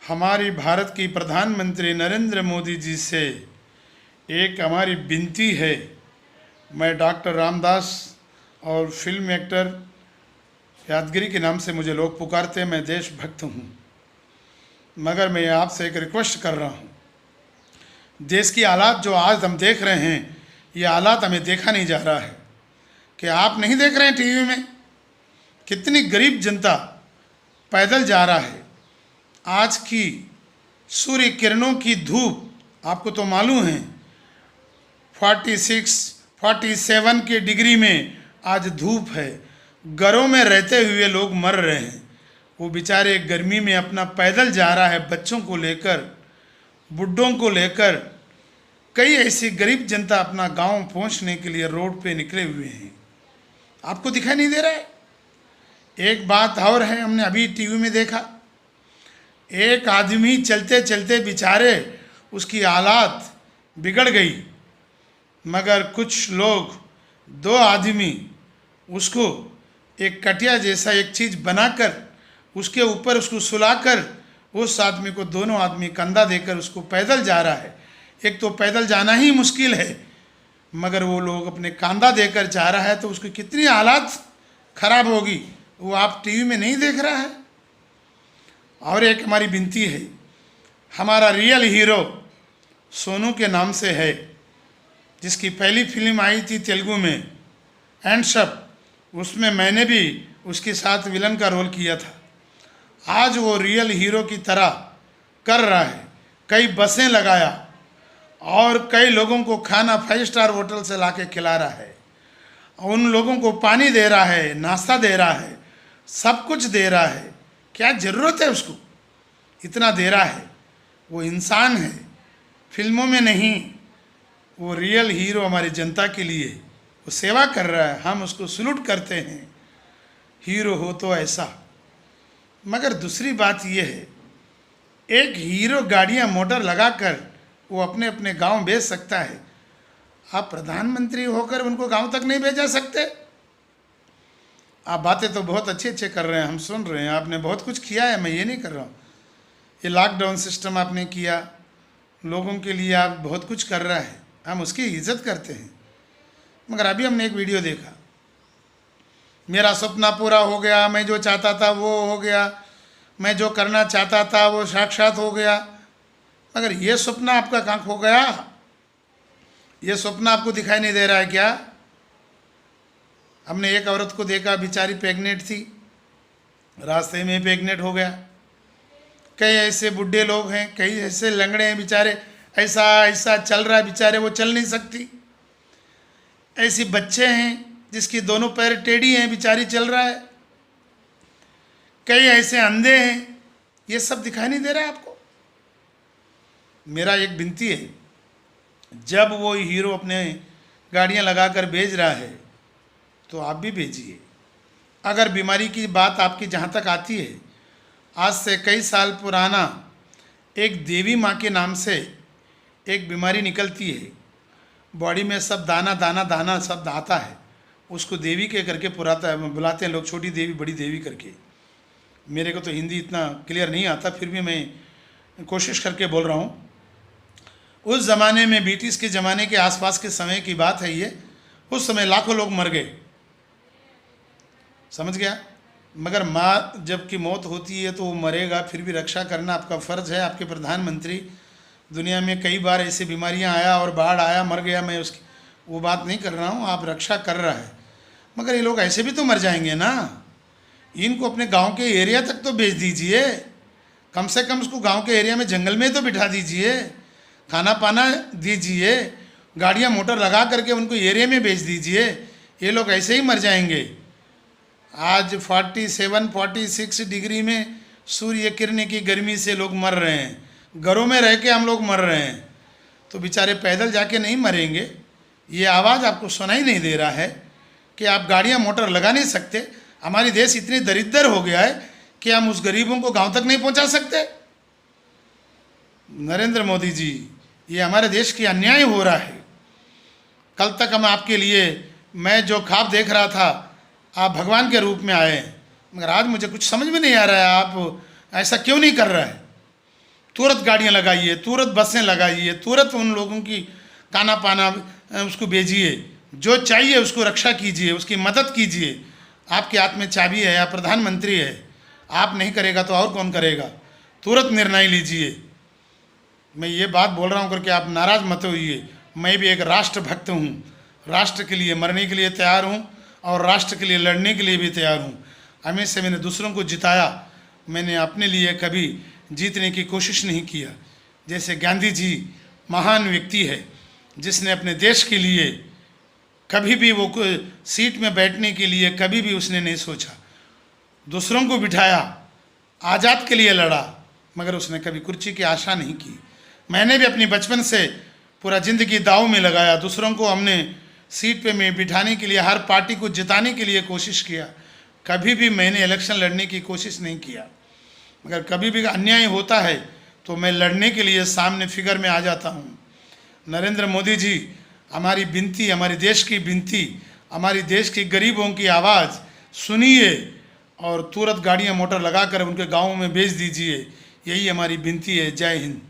हमारी भारत की प्रधानमंत्री नरेंद्र मोदी जी से एक हमारी विनती है। मैं डॉक्टर रामदास और फिल्म एक्टर यादगिरी के नाम से मुझे लोग पुकारते हैं। मैं देशभक्त हूँ, मगर मैं आपसे एक रिक्वेस्ट कर रहा हूँ। देश की हालात जो आज हम देख रहे हैं, ये हालात हमें देखा नहीं जा रहा है। कि आप नहीं देख रहे हैं टीवी में कितनी गरीब जनता पैदल जा रहा है। आज की सूर्य किरणों की धूप आपको तो मालूम है, 46, 47 के डिग्री में आज धूप है। घरों में रहते हुए लोग मर रहे हैं। वो बेचारे गर्मी में अपना पैदल जा रहा है, बच्चों को लेकर, बुढ़ों को लेकर। कई ऐसी गरीब जनता अपना गांव पहुंचने के लिए रोड पे निकले हुए हैं। आपको दिखाई नहीं दे रहा है? एक बात और है, हमने अभी टीवी में देखा, एक आदमी चलते चलते बेचारे उसकी हालात बिगड़ गई, मगर कुछ लोग, दो आदमी उसको एक कटिया जैसा एक चीज़ बनाकर उसके ऊपर उसको सुलाकर उस आदमी को, दोनों आदमी कंधा देकर उसको पैदल जा रहा है। एक तो पैदल जाना ही मुश्किल है, मगर वो लोग अपने कंधा देकर जा रहा है, तो उसकी कितनी हालात खराब होगी वो आप टीवी में नहीं देख रहा है। और एक हमारी विनती है, हमारा रियल हीरो सोनू के नाम से है, जिसकी पहली फिल्म आई थी तेलुगु में हैंड्सअप, उसमें मैंने भी उसके साथ विलन का रोल किया था। आज वो रियल हीरो की तरह कर रहा है। कई बसें लगाया और कई लोगों को खाना 5 स्टार होटल से लाके खिला रहा है। उन लोगों को पानी दे रहा है, नाश्ता दे रहा है, सब कुछ दे रहा है। क्या ज़रूरत है उसको? इतना दे रहा है। वो इंसान है, फिल्मों में नहीं। वो रियल हीरो हमारी जनता के लिए वो सेवा कर रहा है। हम उसको सलूट करते हैं, हीरो हो तो ऐसा। मगर दूसरी बात ये है, एक हीरो गाड़ियाँ मोटर लगाकर वो अपने अपने गांव भेज सकता है। आप प्रधानमंत्री होकर उनको गांव तक नहीं भेजा सकते? आप बातें तो बहुत अच्छे अच्छे कर रहे हैं, हम सुन रहे हैं, आपने बहुत कुछ किया है, मैं ये नहीं कर रहा हूँ। ये लॉकडाउन सिस्टम आपने किया, लोगों के लिए आप बहुत कुछ कर रहा है, हम उसकी इज्जत करते हैं। मगर अभी हमने एक वीडियो देखा, मेरा सपना पूरा हो गया, मैं जो चाहता था वो हो गया, मैं जो करना चाहता था वो साक्षात हो गया। मगर ये सपना आपका कहाँ खो गया? ये सपना आपको दिखाई नहीं दे रहा है क्या? हमने एक औरत को देखा, बेचारी प्रेग्नेंट थी, रास्ते में प्रेग्नेंट हो गया। कई ऐसे बुढ़े लोग हैं, कई ऐसे लंगड़े हैं बेचारे, ऐसा ऐसा चल रहा है बेचारे, वो चल नहीं सकती। ऐसी बच्चे हैं जिसकी दोनों पैर टेढ़ी हैं, बेचारी चल रहा है। कई ऐसे अंधे हैं, ये सब दिखाई नहीं दे रहा है आपको? मेरा एक विनती है, जब वो हीरो अपने गाड़ियाँ लगाकर भेज रहा है तो आप भी भेजिए। अगर बीमारी की बात आपकी जहाँ तक आती है, आज से कई साल पुराना एक देवी माँ के नाम से एक बीमारी निकलती है, बॉडी में सब दाना दाना दाना सब आता है, उसको देवी के करके बुलाते हैं लोग, छोटी देवी बड़ी देवी करके। मेरे को तो हिंदी इतना क्लियर नहीं आता, फिर भी मैं कोशिश करके बोल रहा हूँ। उस ज़माने में, ब्रिटिश के ज़माने के आसपास के समय की बात है ये, उस समय लाखों लोग मर गए, समझ गया? मगर माँ जब की मौत होती है तो वो मरेगा, फिर भी रक्षा करना आपका फ़र्ज़ है। आपके प्रधानमंत्री, दुनिया में कई बार ऐसी बीमारियाँ आया और बाढ़ आया, मर गया, मैं उसकी वो बात नहीं कर रहा हूँ, आप रक्षा कर रहा है। मगर ये लोग ऐसे भी तो मर जाएंगे ना। इनको अपने गांव के एरिया तक तो भेज दीजिए, कम से कम उसको गांव के एरिया में जंगल में तो बिठा दीजिए, खाना पाना दीजिए, गाड़ियां मोटर लगा करके उनको एरिया में भेज दीजिए। ये लोग ऐसे ही मर जाएंगे। आज 47, 46 डिग्री में सूर्य किरण की गर्मी से लोग मर रहे हैं, घरों में रह के हम लोग मर रहे हैं, तो बेचारे पैदल जाके नहीं मरेंगे? ये आवाज़ आपको सुनाई नहीं दे रहा है कि आप गाड़ियां मोटर लगा नहीं सकते? हमारी देश इतनी दरिद्र हो गया है कि हम उस गरीबों को गांव तक नहीं पहुंचा सकते। नरेंद्र मोदी जी, ये हमारे देश की अन्याय हो रहा है। कल तक हम आपके लिए, मैं जो ख्वाब देख रहा था, आप भगवान के रूप में आए, मगर आज मुझे कुछ समझ में नहीं आ रहा है, आप ऐसा क्यों नहीं कर रहा है? तुरंत गाड़ियाँ लगाइए, तुरंत बसें लगाइए, तुरंत उन लोगों की खाना पाना उसको भेजिए, जो चाहिए उसको रक्षा कीजिए, उसकी मदद कीजिए। आपके हाथ में चाबी है, आप प्रधानमंत्री है, आप नहीं करेगा तो और कौन करेगा। तुरंत निर्णय लीजिए। मैं ये बात बोल रहा हूँ करके आप नाराज़ मत होइए। मैं भी एक राष्ट्रभक्त हूँ, राष्ट्र के लिए मरने के लिए तैयार हूँ और राष्ट्र के लिए लड़ने के लिए भी तैयार हूँ। हमेशा मैंने दूसरों को जिताया, मैंने अपने लिए कभी जीतने की कोशिश नहीं किया। जैसे गांधी जी महान व्यक्ति है, जिसने अपने देश के लिए कभी भी वो सीट में बैठने के लिए कभी भी उसने नहीं सोचा, दूसरों को बिठाया, आज़ाद के लिए लड़ा, मगर उसने कभी कुर्सी की आशा नहीं की। मैंने भी अपनी बचपन से पूरा ज़िंदगी दाव में लगाया, दूसरों को हमने सीट पे में बिठाने के लिए, हर पार्टी को जिताने के लिए कोशिश किया। कभी भी मैंने इलेक्शन लड़ने की कोशिश नहीं किया, मगर कभी भी अन्याय होता है तो मैं लड़ने के लिए सामने फिगर में आ जाता हूँ। नरेंद्र मोदी जी, हमारी विनती, हमारे देश की विनती, हमारी देश के गरीबों की आवाज़ सुनिए और तुरंत गाड़ियाँ मोटर लगाकर उनके गाँवों में भेज दीजिए। यही हमारी विनती है। जय हिंद।